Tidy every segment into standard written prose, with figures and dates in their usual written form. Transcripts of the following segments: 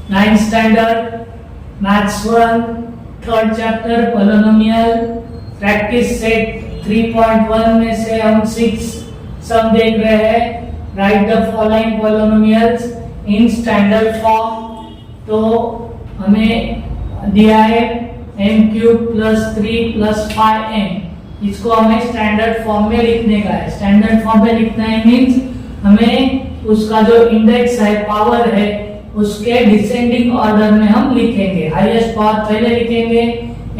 9th standard maths 1 third chapter polynomial practice set 3.1 में से हम 6 सम देख रहे हैं। Right the following polynomials in standard form. तो हमें दिया है m³ + 3 + 5m। इसको हमें स्टैंडर्ड फॉर्म में लिखने का है। स्टैंडर्ड फॉर्म में लिखना है मींस हमें उसका जो इंडेक्स है, पावर है, उसके डिसेंडिंग ऑर्डर में हम लिखेंगे। हाईएस्ट पावर पहले लिखेंगे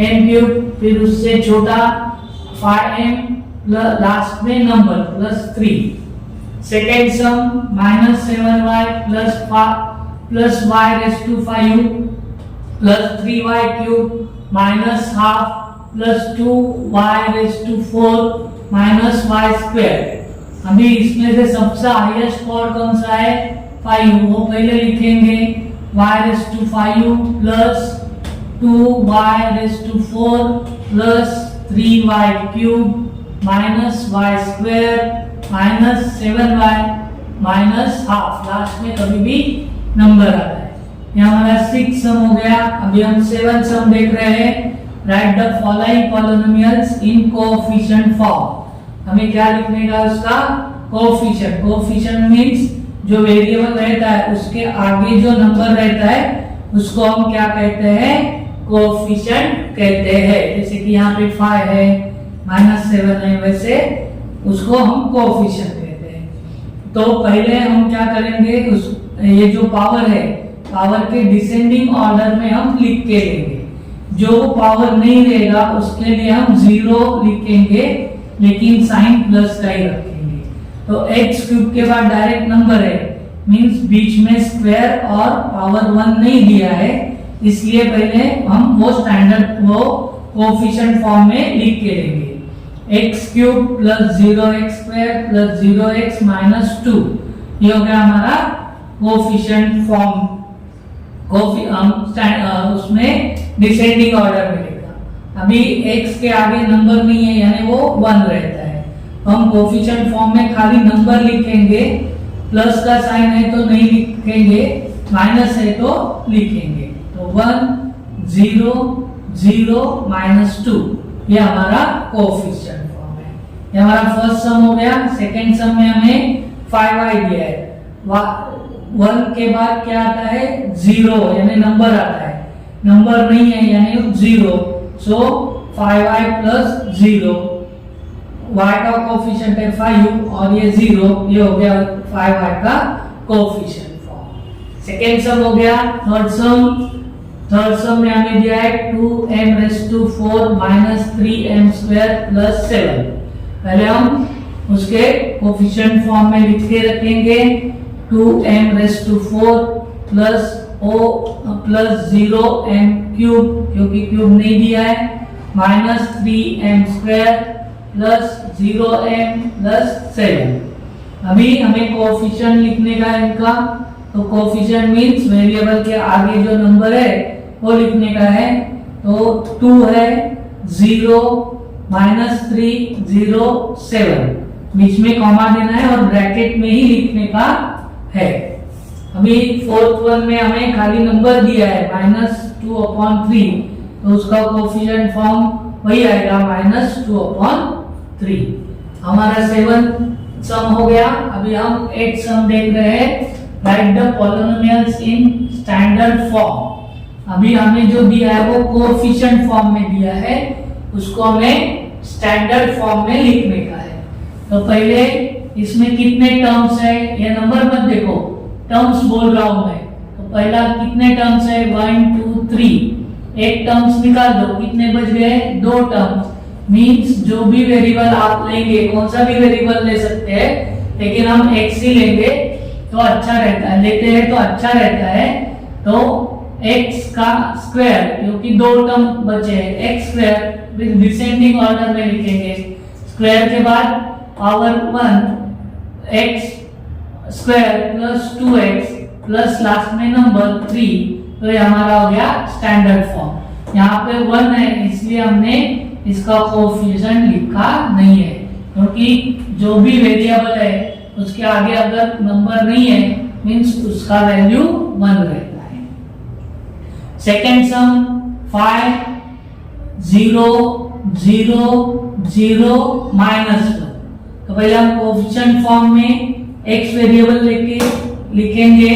m³, फिर उससे छोटा 5m, लास्ट में number +3। Second sum -7y + y⁵5u + 3y³ -½ + 2y⁴ -y²। अभी इसमें से सबसे हाईएस्ट पावर कौन सा है? 5, वो पहले लिखेंगे y⁵5u + 2y⁴ + 3y³ -y² -7y -½ last में कभी भी नंबर आता है। यहाँ हमारा 6 सम हो गया। अभी हम 7 सम देख रहे हैं। Right the following polynomials in coefficient form. हमें क्या लिखने का? उसका कोएफिशिएंट। कोएफिशिएंट मींस जो वेरिएबल रहता है उसके आगे जो नंबर रहता है उसको हम क्या कहते हैं? कोएफिशिएंट कहते हैं। जैसे कि यहाँ पे 5 है, -7 है, वैसे उसको हम कोएफिशिएंट कहते हैं। तो पहले हम क्या करेंगे? ये जो पावर है, पावर के डिसेंडिंग ऑर्डर में हम लिख के लेंगे। जो पावर नहीं रहेगा उसके लिए हम 0 लिखेंगे, लेकिन साइन प्लस का ही रखेंगे। तो x³ के बाद डायरेक्ट नंबर है, मींस बीच में स्क्वायर और पावर 1 नहीं दिया है, इसलिए पहले हम वो स्टैंडर्ड वो कोएफिशिएंट फॉर्म में लिख के लेंगे। x³ + 0x² + 0x - 2 ये हो गया हमारा कोएफिशिएंट फॉर्म। उसमें डिसेंडिंग ऑर्डर मिलेगा। अभी x के आगे नंबर नहीं है, यानी वो 1 रहता है। हम कोएफिशिएंट फॉर्म में खाली नंबर लिखेंगे। प्लस का साइन है तो नहीं लिखेंगे, माइनस है तो लिखेंगे। तो 1 0 0 -2 ये हमारा कोएफिशिएंट फॉर्म है। ये हमारा फर्स्ट सम हो गया। सेकंड सम में हमें 5y दिया है। 1 के बाद क्या आता है? 0, यानी नंबर आता है। नंबर नहीं है यानी 0, सो 5y + 0। y का कोएफिशिएंट है 5 और ये 0, ये हो गया 5y का कोएफिशिएंट फॉर्म। सेकेंड सम हो गया। थर्ड सम में हमें दिया है 2m⁴ - 3m² + 7। पहले हम उसके कोएफिशिएंट फॉर्म में लिख के रखेंगे 2m⁴ + 0m³ क्योंकि क्यूब नहीं दिया है, -3m² + 0m + 7। अभी हमें कोएफिशिएंट लिखने का है इनका। तो कोएफिशिएंट मींस वेरिएबल के आगे जो नंबर है वो लिखने का है। तो 2 है, 0 -3 0 7, बीच में कॉमा देना है और ब्रैकेट में ही लिखने का है। अभी फोर्थ वन में हमें खाली नंबर दिया है -2/3, तो उसका कोएफिशिएंट फॉर्म वही आएगा -2/3। हमारा 7 सम हो गया। अभी हम 8 सम देख रहे हैं। Right the polynomials in standard form. अभी हमें जो दिया है वो कोएफिशिएंट फॉर्म में दिया है, उसको हमें स्टैंडर्ड फॉर्म में लिखने का है। तो पहले इसमें कितने टर्म्स है? ये नंबर मत देखो, टर्म्स बोल रहा हूं मैं। तो पहला कितने टर्म्स है? 1 2 3। एक टर्म्स निकाल दो, कितने बच गए? 2 टर्म्स। मींस जो भी वेरिएबल आप लेंगे, कौन सा भी वेरिएबल ले सकते हैं, लेकिन हम x ही लेंगे तो अच्छा रहता है, लेते हैं तो अच्छा रहता है। तो x का स्क्वायर, क्योंकि 2 टर्म बचे हैं, x² विद डिसेंडिंग ऑर्डर में लिखेंगे। स्क्वायर के बाद power 1 x² + 2x plus last में नंबर 3, तो ये हमारा हो गया स्टैंडर्ड फॉर्म। यहाँ पे 1 है इसलिए हमने इसका कोएफिशिएंट लिखा नहीं है, क्योंकि जो भी वेरिएबल है उसके आगे अगर नंबर नहीं है मींस उसका वैल्यू 1 रहता है। Second sum 5 0 0 0 -1। तो पहले हम कोएफिशिएंट फॉर्म में x वेरिएबल लेके लिखेंगे।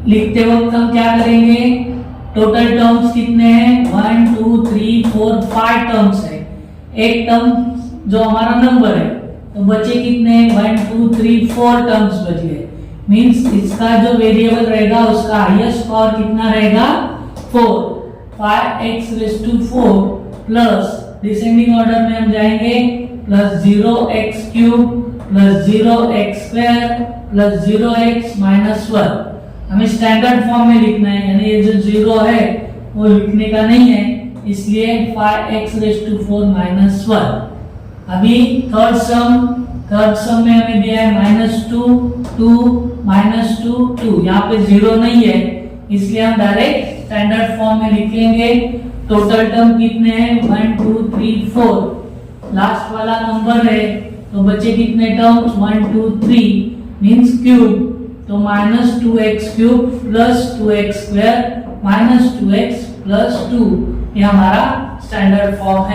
लिखते वक्त हम क्या करेंगे, टोटल टर्म्स कितने हैं, 1 2 3 4 5 टर्म्स है। एक टर्म जो हमारा नंबर है, तो बचे कितने, 1 2 3 4 टर्म्स बच गए। मींस इसका जो वेरिएबल रहेगा उसका हाईएस्ट पावर कितना रहेगा, 4। 5x⁴ प्लस डिसेंडिंग ऑर्डर में हम जाएंगे plus 0x³ plus 0x² plus 0x -1। हमें स्टैंडर्ड फॉर्म में लिखना है, यानी ये जो 0 है वो लिखने का नहीं है, इसलिए 5x⁴ -1। अभी थर्ड सम में हमें दिया है -2 2 -2 2। यहाँ पे 0 नहीं है, इसलिए हम डायरेक्ट स्टैंडर्ड फॉर्म में लिखेंगे। टोटल टर्म कितने हैं, 1 2 3 4। लास्ट वाला नंबर है तो बचे कितने टर्म्स, 1 2 3 मींस क्यूब। तो -2x³ plus 2x² -2x plus 2, ये हमारा स्टैंडर्ड फॉर्म है।